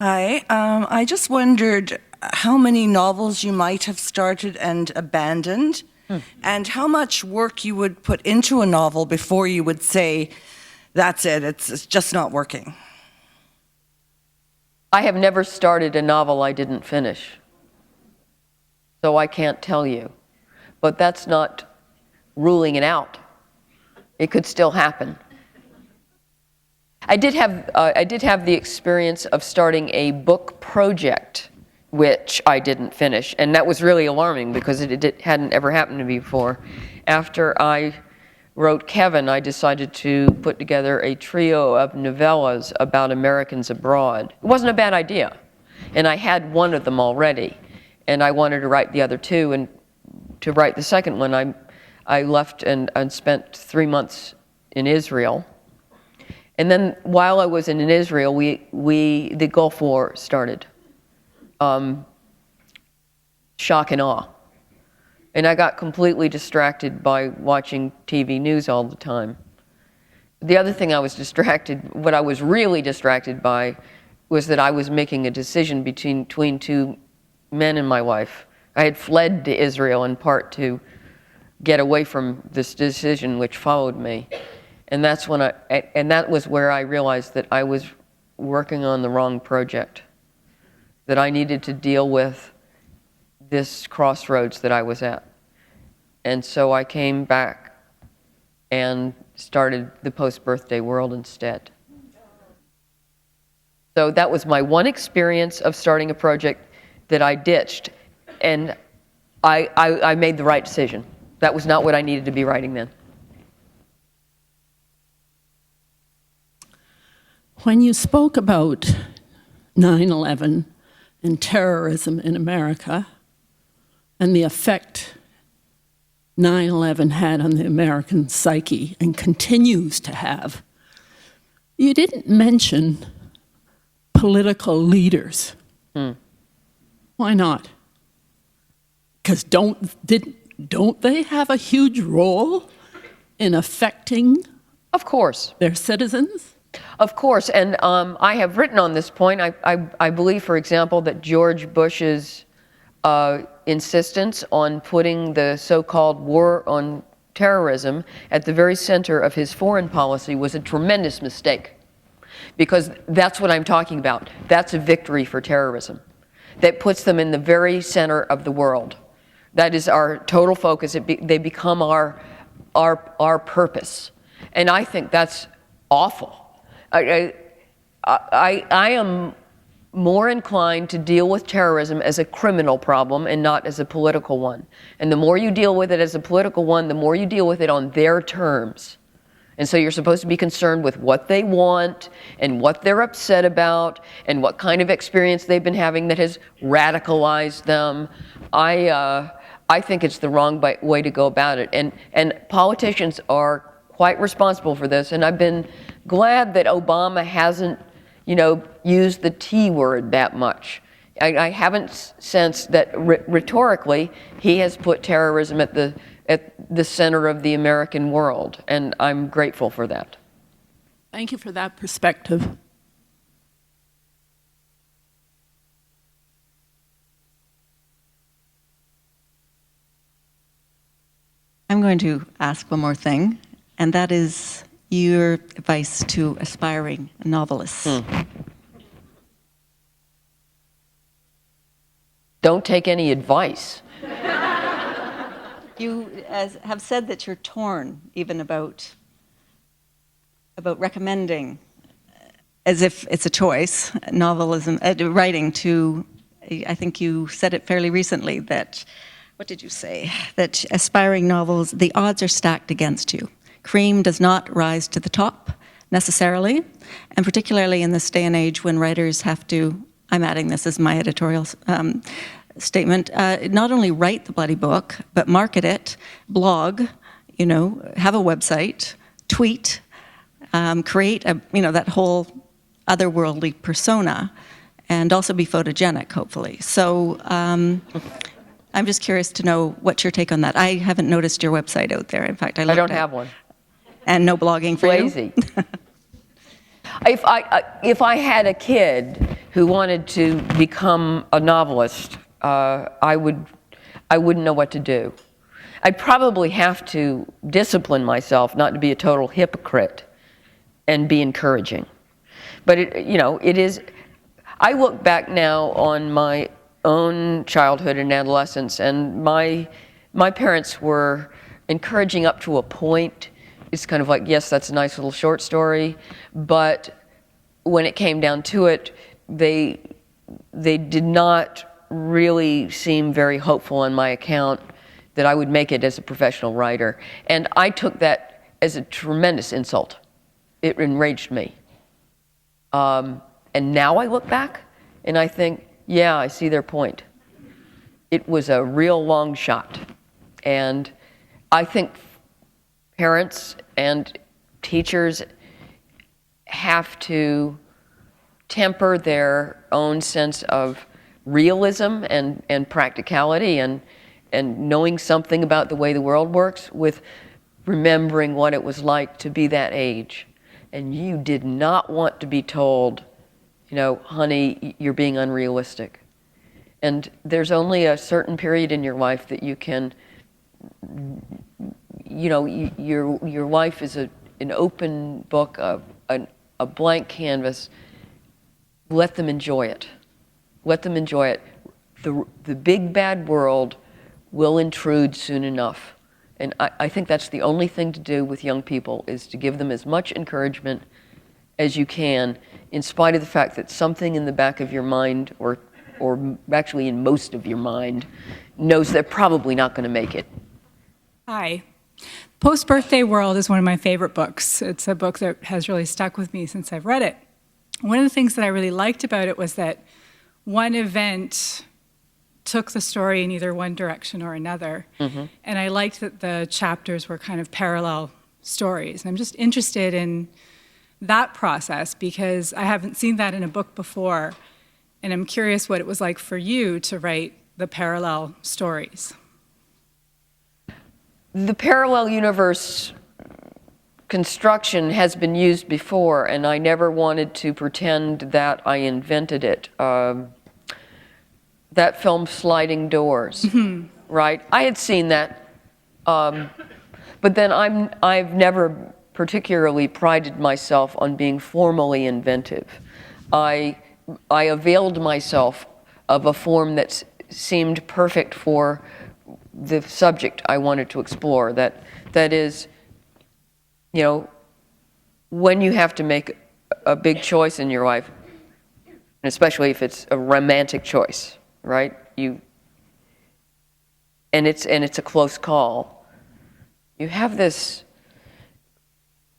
Hi. I just wondered how many novels you might have started and abandoned, and how much work you would put into a novel before you would say, that's it, it's just not working. I have never started a novel I didn't finish, so I can't tell you. But that's not ruling it out. It could still happen. I did have the experience of starting a book project, which I didn't finish, and that was really alarming because it hadn't ever happened to me before. After I wrote Kevin, I decided to put together a trio of novellas about Americans abroad. It wasn't a bad idea, and I had one of them already, and I wanted to write the other two, and to write the second one, I left and spent 3 months in Israel. And then while I was in Israel, the Gulf War started. Shock and awe. And I got completely distracted by watching TV news all the time. The other thing what I was really distracted by was that I was making a decision between two men and my wife. I had fled to Israel in part to get away from this decision which followed me. And that was where I realized that I was working on the wrong project, that I needed to deal with this crossroads that I was at. And so I came back and started the post-birthday world instead. So that was my one experience of starting a project that I ditched, and I made the right decision. That was not what I needed to be writing then. When you spoke about 9/11 and terrorism in America and the effect 9/11 had on the American psyche and continues to have, you didn't mention political leaders. Why not? Because don't they have a huge role in affecting, of course, their citizens? Of course, and I have written on this point. I believe, for example, that George Bush's insistence on putting the so-called war on terrorism at the very center of his foreign policy was a tremendous mistake, because that's what I'm talking about. That's a victory for terrorism. That puts them in the very center of the world. That is our total focus. They become our purpose, and I think that's awful. I am more inclined to deal with terrorism as a criminal problem and not as a political one. And the more you deal with it as a political one, the more you deal with it on their terms. And so you're supposed to be concerned with what they want and what they're upset about and what kind of experience they've been having that has radicalized them. I think it's the wrong way to go about it. And politicians are quite responsible for this, and I've been glad that Obama hasn't, used the T word that much. I haven't sensed that rhetorically he has put terrorism at the center of the American world, and I'm grateful for that. Thank you for that perspective. I'm going to ask one more thing, and that is your advice to aspiring novelists. Don't take any advice. You have said that you're torn even about recommending, as if it's a choice, writing to, I think you said it fairly recently, that, what did you say? That aspiring novels, the odds are stacked against you. Cream does not rise to the top, necessarily, and particularly in this day and age when writers have to, I'm adding this as my editorial statement, not only write the bloody book, but market it, blog, have a website, tweet, create that whole otherworldly persona, and also be photogenic, hopefully. So I'm just curious to know what's your take on that. I haven't noticed your website out there. In fact, I don't have one. And no blogging for you? Lazy. If I had a kid, who wanted to become a novelist, I wouldn't know what to do. I'd probably have to discipline myself not to be a total hypocrite and be encouraging. But it is. I look back now on my own childhood and adolescence, and my parents were encouraging up to a point. It's kind of like, yes, that's a nice little short story, but when it came down to it, they did not really seem very hopeful on my account that I would make it as a professional writer. And I took that as a tremendous insult. It enraged me. And now I look back and I think, yeah, I see their point. It was a real long shot. And I think parents and teachers have to temper their own sense of realism and practicality and knowing something about the way the world works with remembering what it was like to be that age. And you did not want to be told, honey, you're being unrealistic. And there's only a certain period in your life that you can, your life is an open book, a blank canvas. Let them enjoy it. Let them enjoy it. The big bad world will intrude soon enough. And I think that's the only thing to do with young people, is to give them as much encouragement as you can, in spite of the fact that something in the back of your mind, or actually in most of your mind, knows they're probably not going to make it. Hi. Post-Birthday World is one of my favorite books. It's a book that has really stuck with me since I've read it. One of the things that I really liked about it was that one event took the story in either one direction or another. Mm-hmm. And I liked that the chapters were kind of parallel stories. And I'm just interested in that process because I haven't seen that in a book before. And I'm curious what it was like for you to write the parallel stories. The parallel universe construction has been used before, and I never wanted to pretend that I invented it. That film, Sliding Doors, mm-hmm. right? I had seen that, but then I've never particularly prided myself on being formally inventive. I availed myself of a form that seemed perfect for the subject I wanted to explore. That is, when you have to make a big choice in your life, and especially if it's a romantic choice, right? And it's a close call. You have this,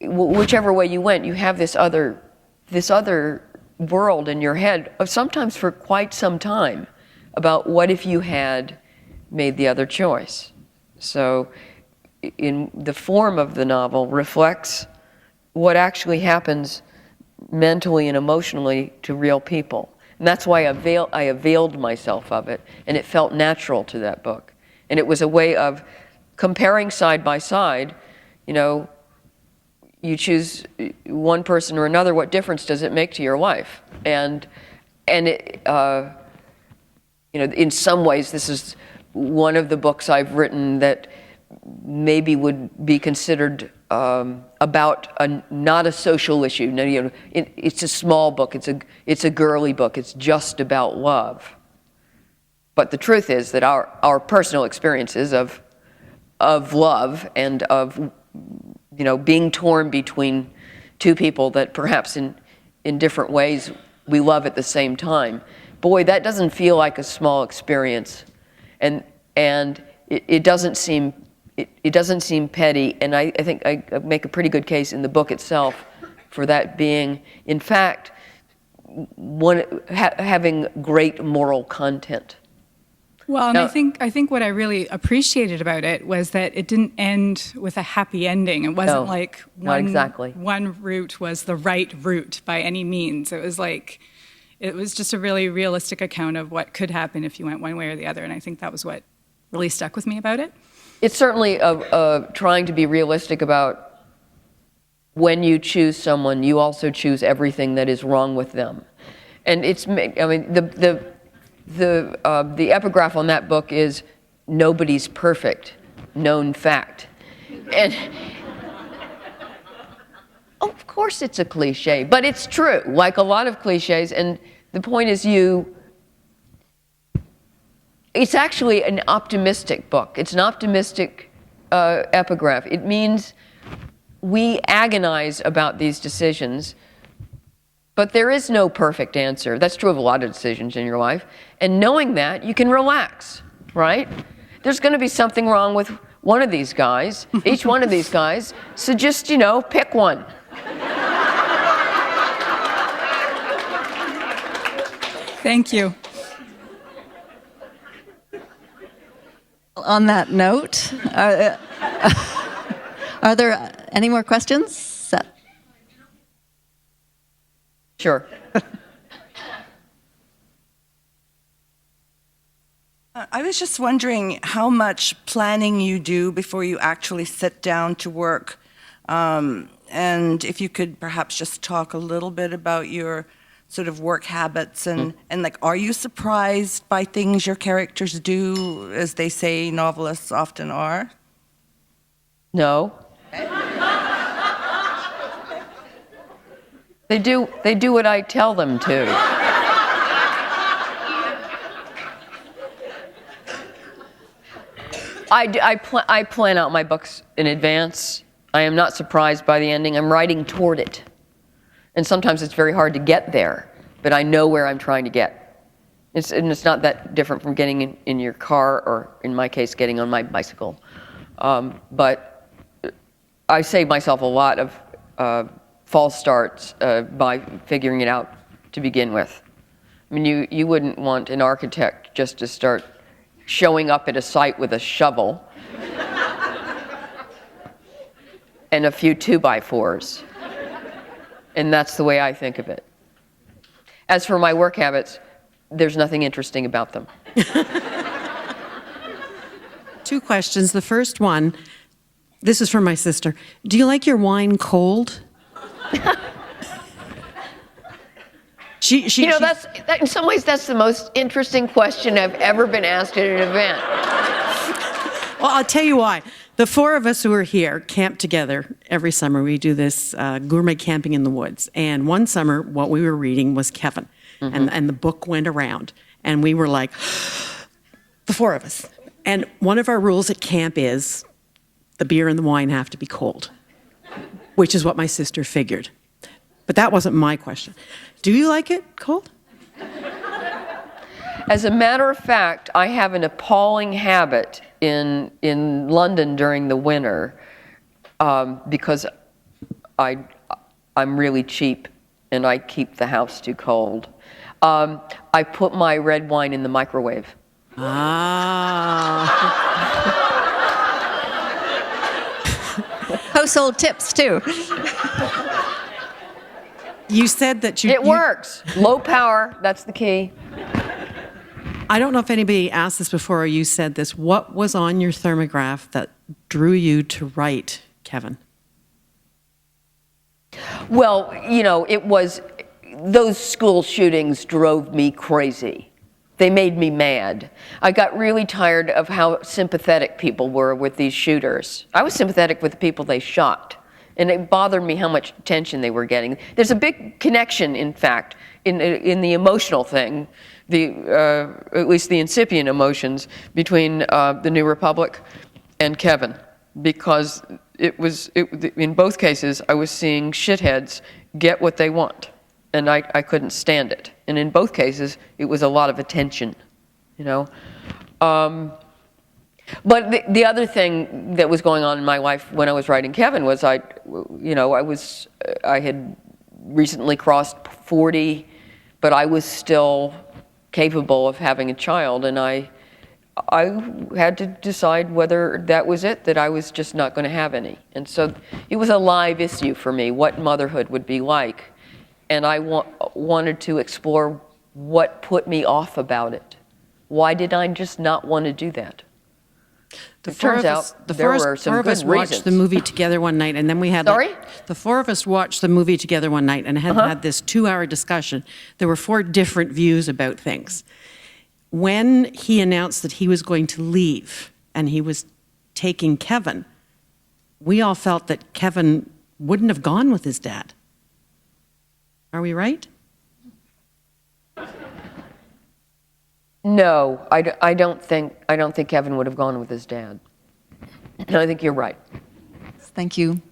whichever way you went, you have this other world in your head, sometimes for quite some time, about what if you had made the other choice. So in the form of the novel reflects what actually happens mentally and emotionally to real people. And that's why I availed myself of it, and it felt natural to that book. And it was a way of comparing side by side, you choose one person or another, what difference does it make to your life? And it, in some ways, this is one of the books I've written that maybe would be considered about not a social issue. No, it's a small book. It's a girly book. It's just about love. But the truth is that our personal experiences of love and of being torn between two people that perhaps in different ways we love at the same time. Boy, that doesn't feel like a small experience, and it doesn't seem petty. And I think I make a pretty good case in the book itself for that being, in fact, having great moral content. Well, and now, I think what I really appreciated about it was that it didn't end with a happy ending. It wasn't like one route was the right route by any means. It was just a really realistic account of what could happen if you went one way or the other. And I think that was what really stuck with me about it. It's certainly trying to be realistic about when you choose someone, you also choose everything that is wrong with them. And it's, I mean, the epigraph on that book is, "Nobody's perfect, known fact." And of course it's a cliche, but it's true, like a lot of cliches. And the point is it's actually an optimistic book. It's an optimistic epigraph. It means we agonize about these decisions, but there is no perfect answer. That's true of a lot of decisions in your life. And knowing that, you can relax, right? There's going to be something wrong with one of these guys, each one of these guys, so just, pick one. Thank you. On that note, are there any more questions? Sure. I was just wondering how much planning you do before you actually sit down to work. And if you could perhaps just talk a little bit about your sort of work habits and like, are you surprised by things your characters do, as they say novelists often are? No. They do what I tell them to. I plan out my books in advance. I am not surprised by the ending. I'm writing toward it. And sometimes it's very hard to get there, but I know where I'm trying to get. It's not that different from getting in your car, or in my case, getting on my bicycle. But I save myself a lot of false starts by figuring it out to begin with. I mean, you wouldn't want an architect just to start showing up at a site with a shovel and a few 2x4s. And that's the way I think of it. As for my work habits, there's nothing interesting about them. Two questions. The first one, this is from my sister. Do you like your wine cold? That, in some ways, that's the most interesting question I've ever been asked at an event. Well, I'll tell you why. The four of us who are here camp together every summer. We do this gourmet camping in the woods. And one summer, what we were reading was Kevin. Mm-hmm. And the book went around. And we were like, the four of us. And one of our rules at camp is the beer and the wine have to be cold, which is what my sister figured. But that wasn't my question. Do you like it cold? As a matter of fact, I have an appalling habit in London during the winter because I'm really cheap and I keep the house too cold. I put my red wine in the microwave. Ah. Household tips, too. You said that It works. Low power, that's the key. I don't know if anybody asked this before or you said this. What was on your thermograph that drew you to write, Kevin? Well, it was, those school shootings drove me crazy. They made me mad. I got really tired of how sympathetic people were with these shooters. I was sympathetic with the people they shot. And it bothered me how much attention they were getting. There's a big connection, in fact, in the emotional thing, at least the incipient emotions between the New Republic and Kevin, because in both cases I was seeing shitheads get what they want, and I couldn't stand it. And in both cases, it was a lot of attention, But the other thing that was going on in my life when I was writing Kevin was I had recently crossed 40, but I was still capable of having a child, and I had to decide whether that was it, that I was just not going to have any. And so it was a live issue for me, what motherhood would be like, and I wanted to explore what put me off about it. Why did I just not want to do that? It turns out there were some four of good us watched the reasons. movie together one night, and then we had Sorry? the four of us watched the movie together one night and had this 2-hour discussion. There were 4 different views about things. When he announced that he was going to leave and he was taking Kevin, we all felt that Kevin wouldn't have gone with his dad. Are we right? No, I don't think Kevin would have gone with his dad. And I think you're right. Thank you.